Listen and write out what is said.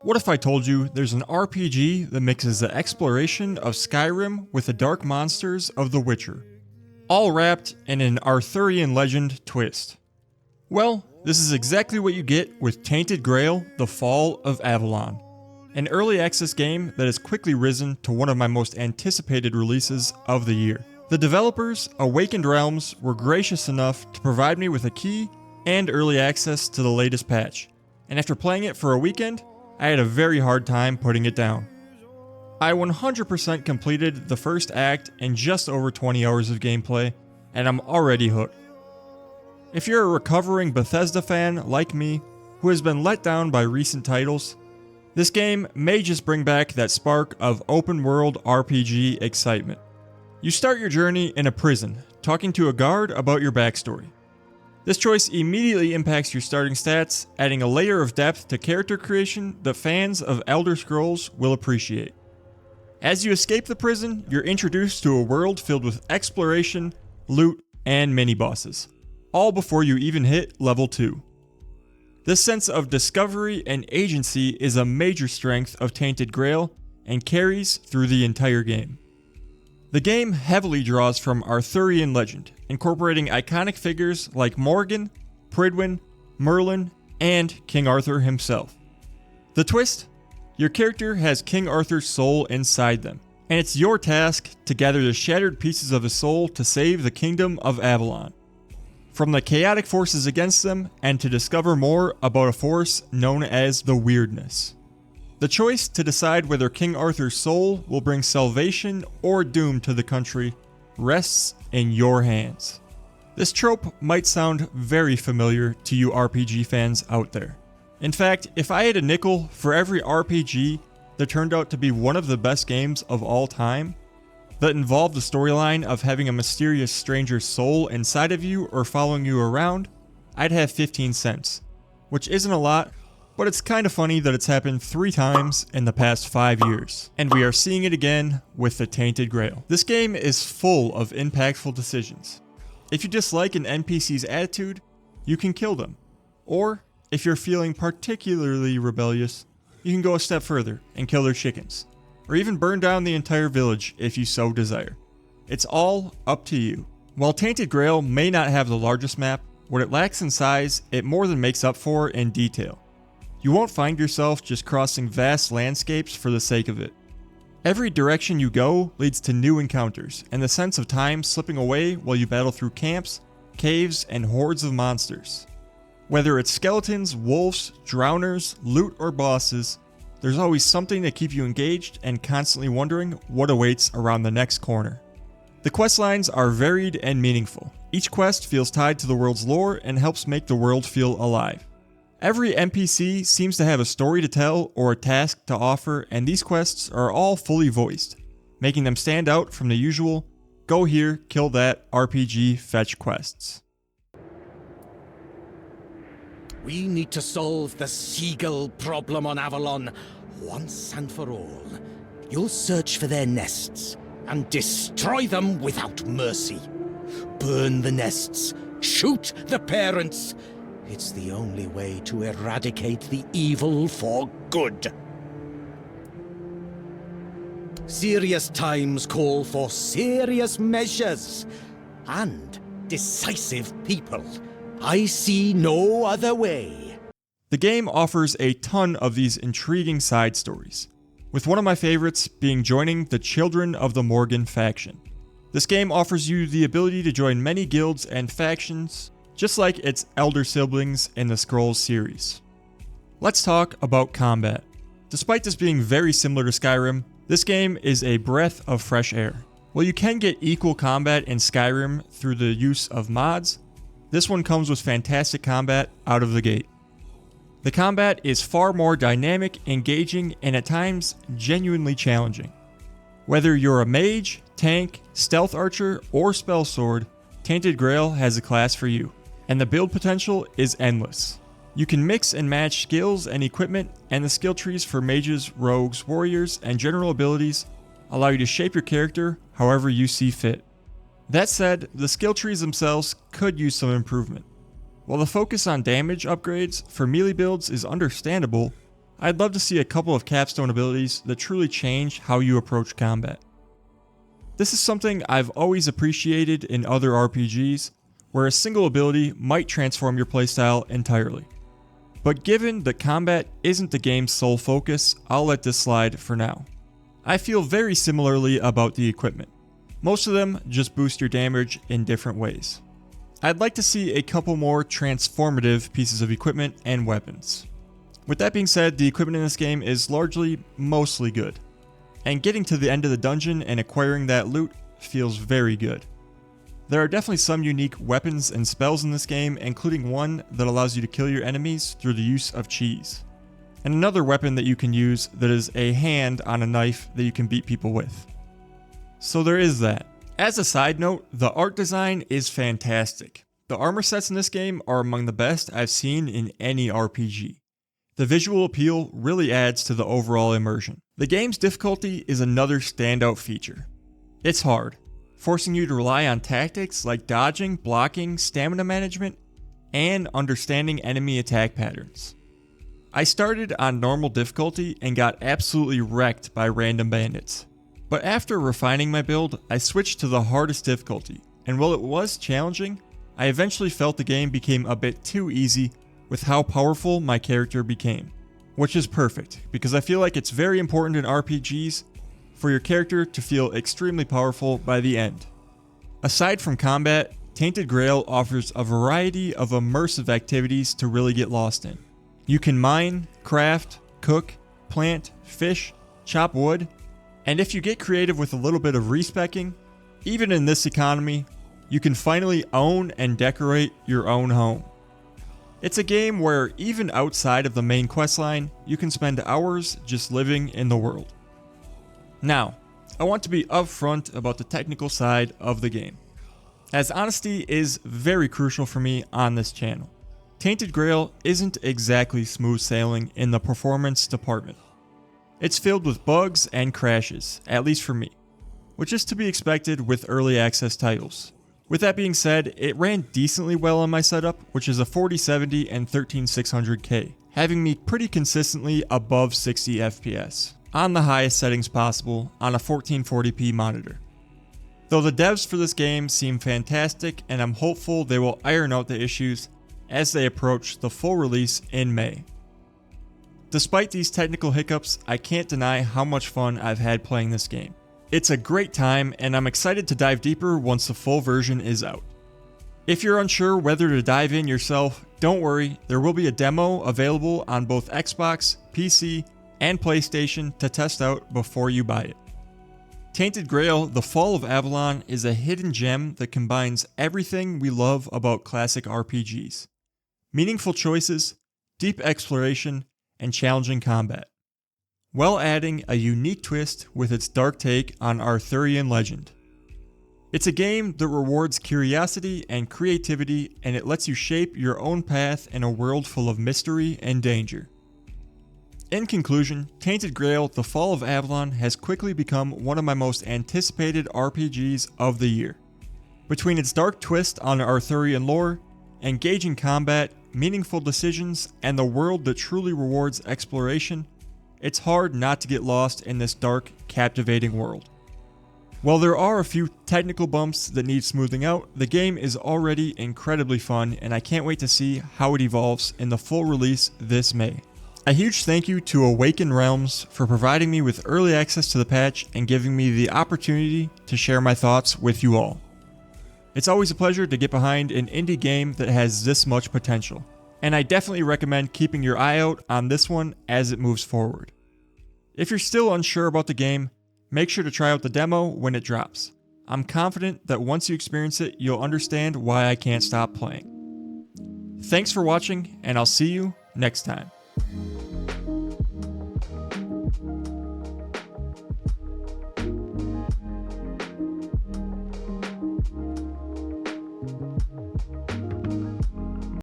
What if I told you there's an RPG that mixes the exploration of Skyrim with the dark monsters of The Witcher, all wrapped in an Arthurian legend twist? Well, this is exactly what you get with Tainted Grail: The Fall of Avalon, an early access game that has quickly risen to one of my most anticipated releases of the year. The developers, Awakened Realms, were gracious enough to provide me with a key and early access to the latest patch, and after playing it for a weekend, I had a very hard time putting it down. I 100% completed the first act in just over 20 hours of gameplay, and I'm already hooked. If you're a recovering Bethesda fan like me, who has been let down by recent titles, this game may just bring back that spark of open world RPG excitement. You start your journey in a prison, talking to a guard about your backstory. This choice immediately impacts your starting stats, adding a layer of depth to character creation that fans of Elder Scrolls will appreciate. As you escape the prison, you're introduced to a world filled with exploration, loot, and mini-bosses, all before you even hit level 2. This sense of discovery and agency is a major strength of Tainted Grail and carries through the entire game. The game heavily draws from Arthurian legend, incorporating iconic figures like Morgan, Prydwen, Merlin, and King Arthur himself. The twist? Your character has King Arthur's soul inside them, and it's your task to gather the shattered pieces of his soul to save the kingdom of Avalon from the chaotic forces against them, and to discover more about a force known as the Weirdness. The choice to decide whether King Arthur's soul will bring salvation or doom to the country rests in your hands. This trope might sound very familiar to you RPG fans out there. In fact, if I had a nickel for every RPG that turned out to be one of the best games of all time, that involved the storyline of having a mysterious stranger's soul inside of you or following you around, I'd have 15 cents, which isn't a lot, but it's kind of funny that it's happened 3 times in the past 5 years, and we are seeing it again with the Tainted Grail. This game is full of impactful decisions. If you dislike an NPC's attitude, you can kill them. Or, if you're feeling particularly rebellious, you can go a step further and kill their chickens, or even burn down the entire village if you so desire. It's all up to you. While Tainted Grail may not have the largest map, what it lacks in size, it more than makes up for in detail. You won't find yourself just crossing vast landscapes for the sake of it. Every direction you go leads to new encounters, and the sense of time slipping away while you battle through camps, caves, and hordes of monsters. Whether it's skeletons, wolves, drowners, loot, or bosses, there's always something to keep you engaged and constantly wondering what awaits around the next corner. The questlines are varied and meaningful. Each quest feels tied to the world's lore and helps make the world feel alive. Every NPC seems to have a story to tell or a task to offer, and these quests are all fully voiced, making them stand out from the usual go here, kill that RPG fetch quests. We need to solve the Seagull problem on Avalon once and for all. You'll search for their nests and destroy them without mercy. Burn the nests, shoot the parents. It's the only way to eradicate the evil for good. Serious times call for serious measures and decisive people. I see no other way. The game offers a ton of these intriguing side stories, with one of my favorites being joining the Children of the Morgan faction. This game offers you the ability to join many guilds and factions, just like its elder siblings in the Scrolls series. Let's talk about combat. Despite this being very similar to Skyrim, this game is a breath of fresh air. While you can get equal combat in Skyrim through the use of mods, this one comes with fantastic combat out of the gate. The combat is far more dynamic, engaging, and at times genuinely challenging. Whether you're a mage, tank, stealth archer, or spell sword, Tainted Grail has a class for you, and the build potential is endless. You can mix and match skills and equipment, and the skill trees for mages, rogues, warriors, and general abilities allow you to shape your character however you see fit. That said, the skill trees themselves could use some improvement. While the focus on damage upgrades for melee builds is understandable, I'd love to see a couple of capstone abilities that truly change how you approach combat. This is something I've always appreciated in other RPGs, where a single ability might transform your playstyle entirely. But given that combat isn't the game's sole focus, I'll let this slide for now. I feel very similarly about the equipment. Most of them just boost your damage in different ways. I'd like to see a couple more transformative pieces of equipment and weapons. With that being said, the equipment in this game is mostly good. And getting to the end of the dungeon and acquiring that loot feels very good. There are definitely some unique weapons and spells in this game, including one that allows you to kill your enemies through the use of cheese. And another weapon that you can use that is a hand on a knife that you can beat people with. So there is that. As a side note, the art design is fantastic. The armor sets in this game are among the best I've seen in any RPG. The visual appeal really adds to the overall immersion. The game's difficulty is another standout feature. It's hard, forcing you to rely on tactics like dodging, blocking, stamina management, and understanding enemy attack patterns. I started on normal difficulty and got absolutely wrecked by random bandits. But after refining my build, I switched to the hardest difficulty, and while it was challenging, I eventually felt the game became a bit too easy with how powerful my character became. Which is perfect, because I feel like it's very important in RPGs for your character to feel extremely powerful by the end. Aside from combat, Tainted Grail offers a variety of immersive activities to really get lost in. You can mine, craft, cook, plant, fish, chop wood, and if you get creative with a little bit of respecking, even in this economy, you can finally own and decorate your own home. It's a game where even outside of the main questline, you can spend hours just living in the world. Now, I want to be upfront about the technical side of the game, as honesty is very crucial for me on this channel. Tainted Grail isn't exactly smooth sailing in the performance department. It's filled with bugs and crashes, at least for me, which is to be expected with early access titles. With that being said, it ran decently well on my setup, which is a 4070 and 13600K, having me pretty consistently above 60 FPS, on the highest settings possible on a 1440p monitor. Though the devs for this game seem fantastic, and I'm hopeful they will iron out the issues as they approach the full release in May. Despite these technical hiccups, I can't deny how much fun I've had playing this game. It's a great time, and I'm excited to dive deeper once the full version is out. If you're unsure whether to dive in yourself, don't worry, there will be a demo available on both Xbox, PC, and PlayStation to test out before you buy it. Tainted Grail: The Fall of Avalon is a hidden gem that combines everything we love about classic RPGs. Meaningful choices, deep exploration, and challenging combat, while adding a unique twist with its dark take on Arthurian legend. It's a game that rewards curiosity and creativity, and it lets you shape your own path in a world full of mystery and danger. In conclusion, Tainted Grail: The Fall of Avalon has quickly become one of my most anticipated RPGs of the year. Between its dark twist on Arthurian lore, engaging combat, meaningful decisions, and the world that truly rewards exploration, it's hard not to get lost in this dark, captivating world. While there are a few technical bumps that need smoothing out, the game is already incredibly fun, and I can't wait to see how it evolves in the full release this May. A huge thank you to Awaken Realms for providing me with early access to the patch and giving me the opportunity to share my thoughts with you all. It's always a pleasure to get behind an indie game that has this much potential, and I definitely recommend keeping your eye out on this one as it moves forward. If you're still unsure about the game, make sure to try out the demo when it drops. I'm confident that once you experience it, you'll understand why I can't stop playing. Thanks for watching, and I'll see you next time.